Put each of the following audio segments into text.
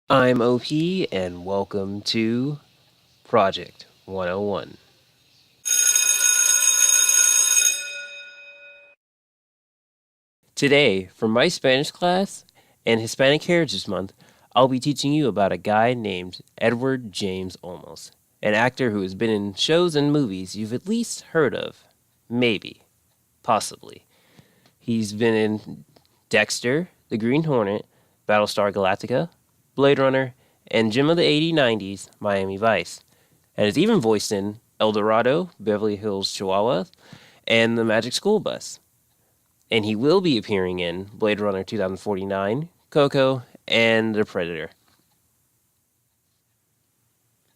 I'm OP, and welcome to Project 101. Today, for my Spanish class and Hispanic Heritage Month, I'll be teaching you about a guy named Edward James Olmos, an actor who has been in shows and movies you've at least heard of. Maybe. Possibly. He's been in Dexter, The Green Hornet, Battlestar Galactica, Blade Runner, and Gem of the 80s, Miami Vice, and has even voiced in El Dorado, Beverly Hills Chihuahua, and The Magic School Bus. And he will be appearing in Blade Runner 2049, Coco, and The Predator.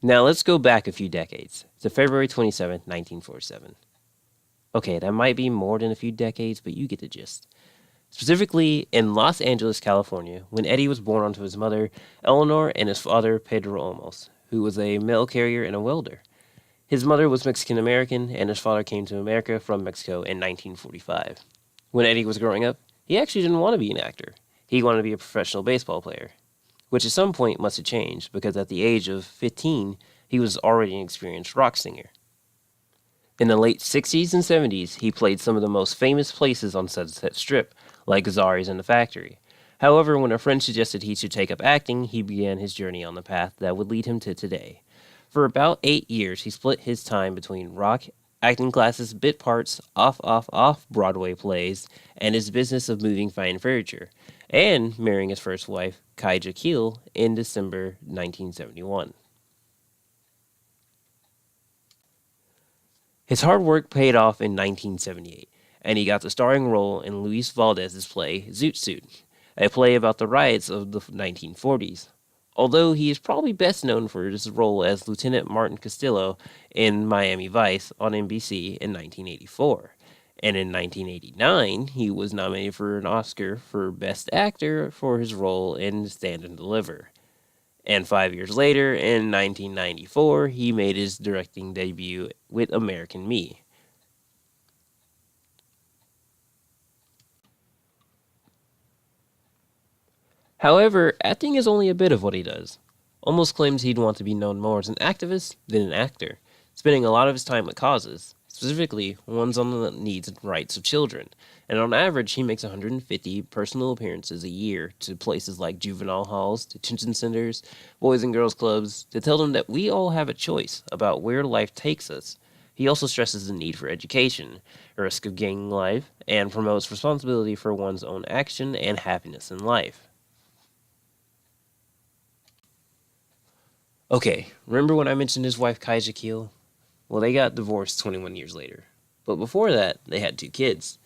Now let's go back a few decades to February 27, 1947. Okay, that might be more than a few decades, but you get the gist. Specifically in Los Angeles, California, when Eddie was born onto his mother, Eleanor, and his father, Pedro Olmos, who was a mail carrier and a welder. His mother was Mexican American, and his father came to America from Mexico in 1945. When Eddie was growing up, he actually didn't want to be an actor. He wanted to be a professional baseball player, which at some point must have changed because at the age of 15, he was already an experienced rock singer. In the late 60s and 70s, he played some of the most famous places on Sunset Strip, like Zari's and the Factory. However, when a friend suggested he should take up acting, he began his journey on the path that would lead him to today. For about 8 years, he split his time between rock, acting classes, bit parts, off Broadway plays, and his business of moving fine furniture, and marrying his first wife, Kaija Keel, in December 1971. His hard work paid off in 1978, and he got the starring role in Luis Valdez's play Zoot Suit, a play about the riots of the 1940s. Although he is probably best known for his role as Lieutenant Martin Castillo in Miami Vice on NBC in 1984. And in 1989, he was nominated for an Oscar for Best Actor for his role in Stand and Deliver. And 5 years later, in 1994, he made his directing debut with American Me. However, acting is only a bit of what he does. Olmos claims he'd want to be known more as an activist than an actor, spending a lot of his time with causes, specifically ones on the needs and rights of children. And on average, he makes 150 personal appearances a year to places like juvenile halls, detention centers, boys and girls clubs, to tell them that we all have a choice about where life takes us. He also stresses the need for education, the risk of gaining life, and promotes responsibility for one's own action and happiness in life. Okay, remember when I mentioned his wife Kaija Keel? Well, they got divorced 21 years later. But before that, they had two kids.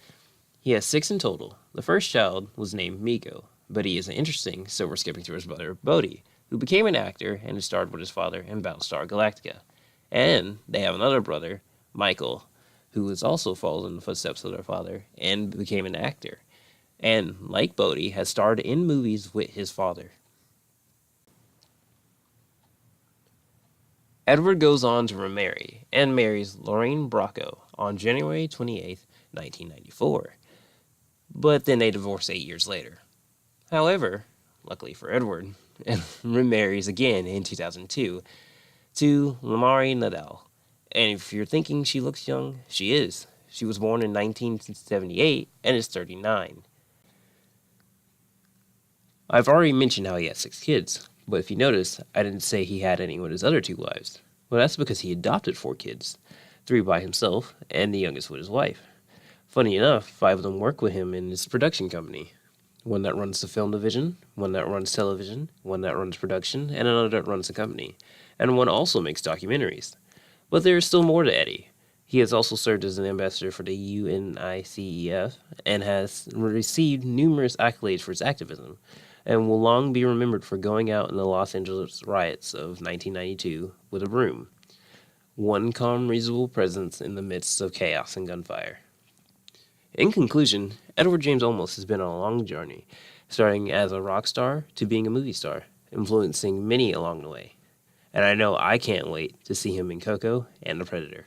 He has six in total. The first child was named Miko, but he isn't interesting, so we're skipping through his brother, Bodhi, who became an actor and has starred with his father in Battlestar Galactica. And they have another brother, Michael, who has also followed in the footsteps of their father and became an actor. And, like Bodhi, has starred in movies with his father. Edward goes on to remarry and marries Lorraine Bracco on January 28, 1994, but then they divorce 8 years later. However, luckily for Edward, and remarries again in 2002 to Lamari Nadal. And if you're thinking she looks young, she is. She was born in 1978 and is 39. I've already mentioned how he had six kids, but if you notice, I didn't say he had any with his other two wives. Well, that's because he adopted four kids, three by himself, and the youngest with his wife. Funny enough, five of them work with him in his production company. One that runs the film division, one that runs television, one that runs production, and another that runs the company. And one also makes documentaries. But there is still more to Eddie. He has also served as an ambassador for the UNICEF and has received numerous accolades for his activism, and will long be remembered for going out in the Los Angeles riots of 1992 with a broom. One calm, reasonable presence in the midst of chaos and gunfire. In conclusion, Edward James Olmos has been on a long journey, starting as a rock star to being a movie star, influencing many along the way. And I know I can't wait to see him in Coco and The Predator.